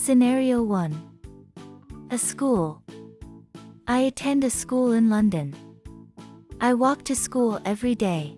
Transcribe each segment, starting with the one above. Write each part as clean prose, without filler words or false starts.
Scenario 1. A school. I attend a school in London. I walk to school every day.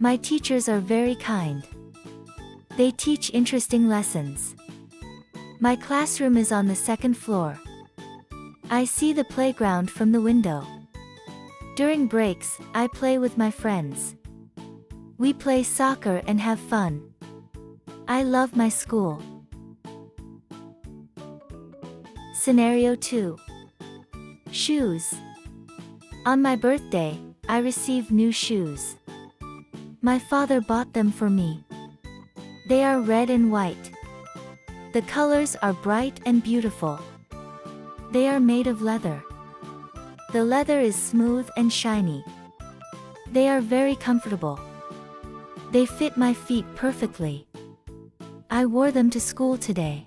My teachers are very kind. They teach interesting lessons. My classroom is on the second floor. I see the playground from the window. During breaks, I play with my friends. We play soccer and have fun. I love my school. Scenario 2. Shoes. On my birthday, I received new shoes. My father bought them for me. They are red and white. The colors are bright and beautiful. They are made of leather. The leather is smooth and shiny. They are very comfortable. They fit my feet perfectly. I wore them to school today.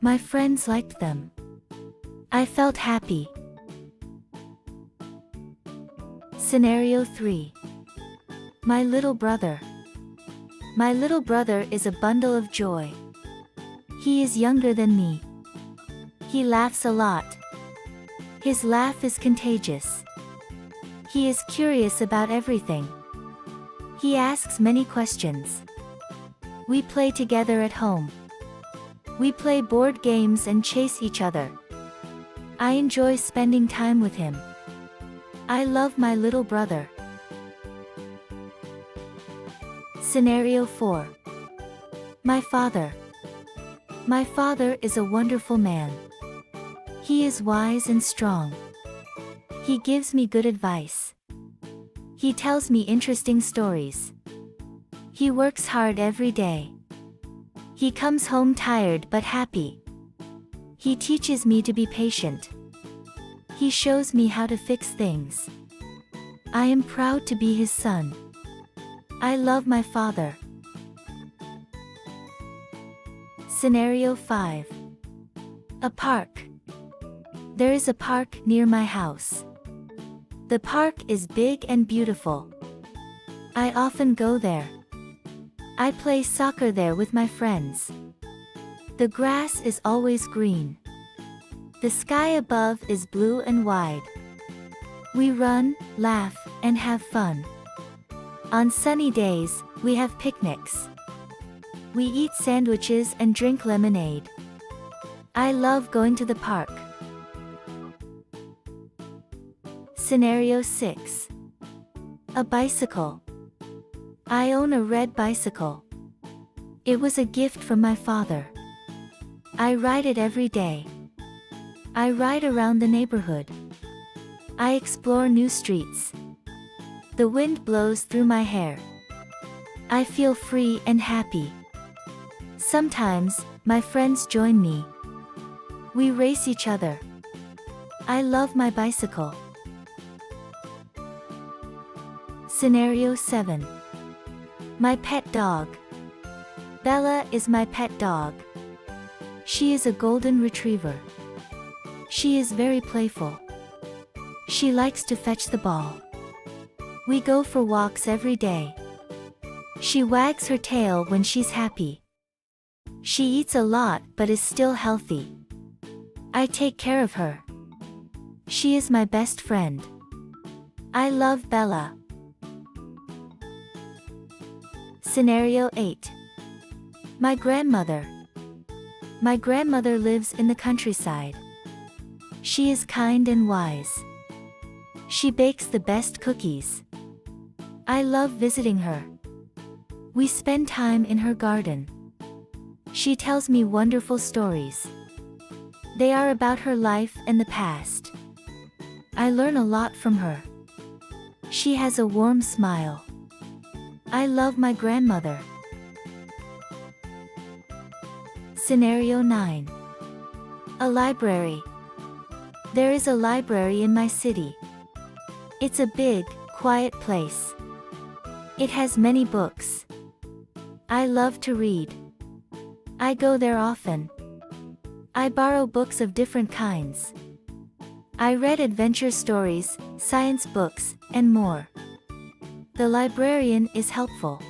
My friends liked them. I felt happy. Scenario 3. My little brother. My little brother is a bundle of joy. He is younger than me. He laughs a lot. His laugh is contagious. He is curious about everything. He asks many questions. We play together at home. We play board games and chase each other. I enjoy spending time with him. I love my little brother. Scenario 4. My father. My father is a wonderful man. He is wise and strong. He gives me good advice. He tells me interesting stories. He works hard every day. He comes home tired but happy. He teaches me to be patient. He shows me how to fix things. I am proud to be his son. I love my father. Scenario 5. A park. There is a park near my house. The park is big and beautiful. I often go there. I play soccer there with my friends. The grass is always green. The sky above is blue and wide. We run, laugh, and have fun. On sunny days, we have picnics. We eat sandwiches and drink lemonade. I love going to the park. Scenario 6. A bicycle. I own a red bicycle. It was a gift from my father. I ride it every day. I ride around the neighborhood. I explore new streets. The wind blows through my hair. I feel free and happy. Sometimes, my friends join me. We race each other. I love my bicycle. Scenario 7. My pet dog. Bella is my pet dog. She is a golden retriever. She is very playful. She likes to fetch the ball. We go for walks every day. She wags her tail when she's happy. She eats a lot but is still healthy. I take care of her. She is my best friend. I love Bella. Scenario 8. My grandmother. My grandmother lives in the countryside. She is kind and wise. She bakes the best cookies. I love visiting her. We spend time in her garden. She tells me wonderful stories. They are about her life and the past. I learn a lot from her. She has a warm smile. I love my grandmother. Scenario 9. A library. There is a library in my city. It's a big, quiet place. It has many books. I love to read. I go there often. I borrow books of different kinds. I read adventure stories, science books, and more. The librarian is helpful.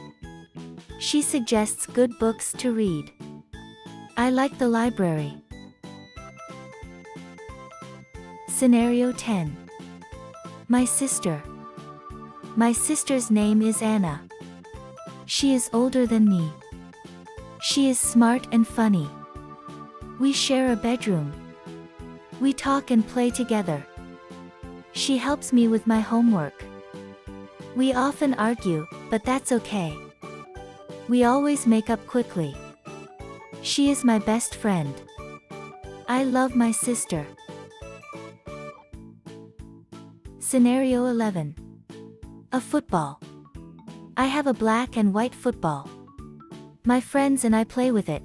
She suggests good books to read. I like the library. Scenario 10. My sister. My sister's name is Anna. She is older than me. She is smart and funny. We share a bedroom. We talk and play together. She helps me with my homework. We often argue, but that's okay. We always make up quickly. She is my best friend. I love my sister. Scenario 11. A football. I have a black and white football. My friends and I play with it.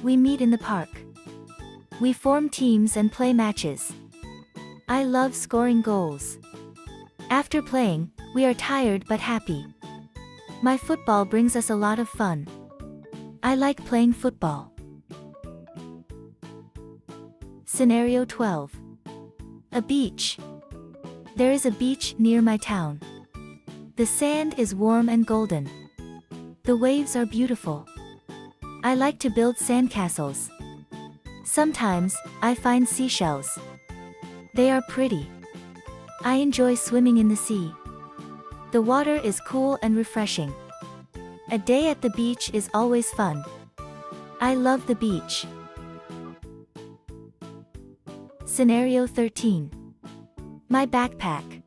We meet in the park. We form teams and play matches. I love scoring goals. After playing, we are tired but happy. My football brings us a lot of fun. I like playing football. Scenario 12. A beach. There is a beach near my town. The sand is warm and golden. The waves are beautiful. I like to build sandcastles. Sometimes, I find seashells. They are pretty. I enjoy swimming in the sea. The water is cool and refreshing. A day at the beach is always fun. I love the beach. Scenario 13. My backpack.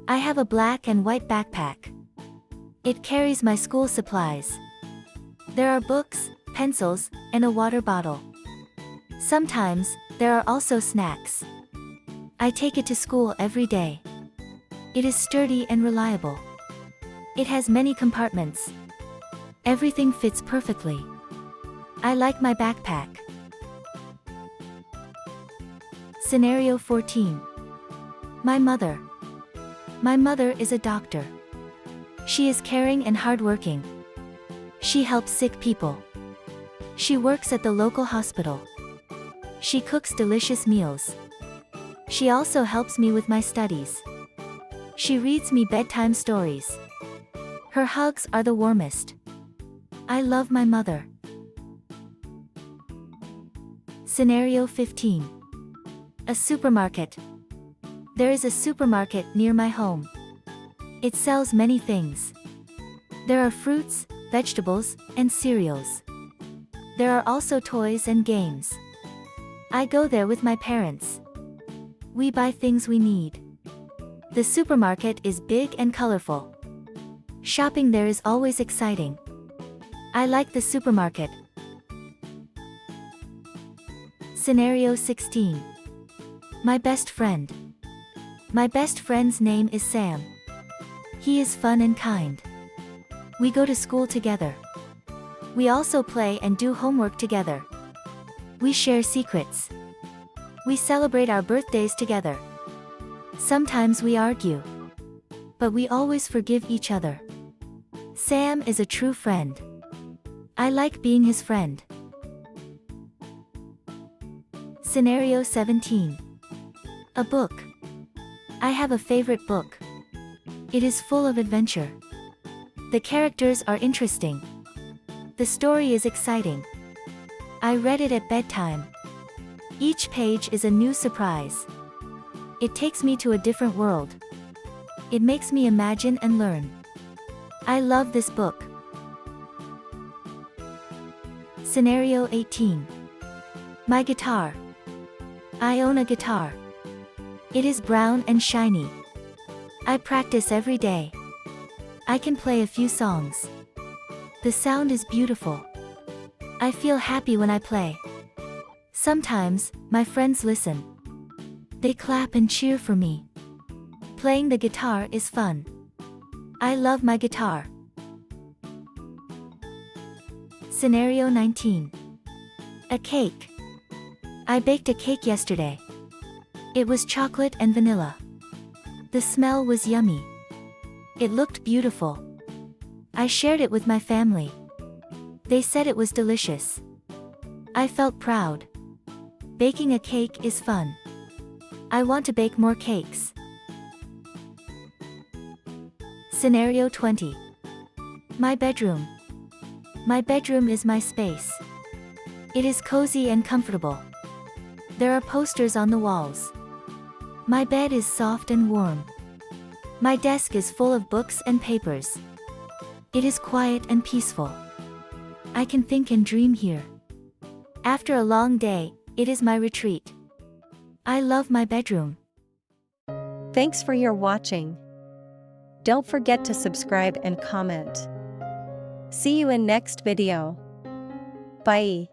I have a black and white backpack. It carries my school supplies. There are books, pencils, and a water bottle. Sometimes, there are also snacks. I take it to school every day. It is sturdy and reliable. It has many compartments. Everything fits perfectly. I like my backpack. Scenario 14. My mother. My mother is a doctor. She is caring and hardworking. She helps sick people. She works at the local hospital. She cooks delicious meals. She also helps me with my studies. She reads me bedtime stories. Her hugs are the warmest. I love my mother. Scenario 15. A supermarket. There is a supermarket near my home. It sells many things. There are fruits, vegetables, and cereals. There are also toys and games. I go there with my parents. We buy things we need. The supermarket is big and colorful. Shopping there is always exciting. I like the supermarket. Scenario 16. My best friend. My best friend's name is Sam. He is fun and kind. We go to school together. We also play and do homework together. We share secrets. We celebrate our birthdays together. Sometimes we argue. But we always forgive each other. Sam is a true friend. I like being his friend. Scenario 17. A book. I have a favorite book. It is full of adventure. The characters are interesting. The story is exciting. I read it at bedtime. Each page is a new surprise. It takes me to a different world. It makes me imagine and learn. I love this book. Scenario 18. My guitar. I own a guitar. It is brown and shiny. I practice every day. I can play a few songs. The sound is beautiful. I feel happy when I play. Sometimes, my friends listen. They clap and cheer for me. Playing the guitar is fun. I love my guitar. Scenario 19. A cake. I baked a cake yesterday. It was chocolate and vanilla. The smell was yummy. It looked beautiful. I shared it with my family. They said it was delicious. I felt proud. Baking a cake is fun. I want to bake more cakes. Scenario 20. My bedroom. My bedroom is my space. It is cozy and comfortable. There are posters on the walls. My bed is soft and warm. My desk is full of books and papers. It is quiet and peaceful. I can think and dream here. After a long day, it is my retreat. I love my bedroom. Thanks for your watching. Don't forget to subscribe and comment. See you in next video. Bye.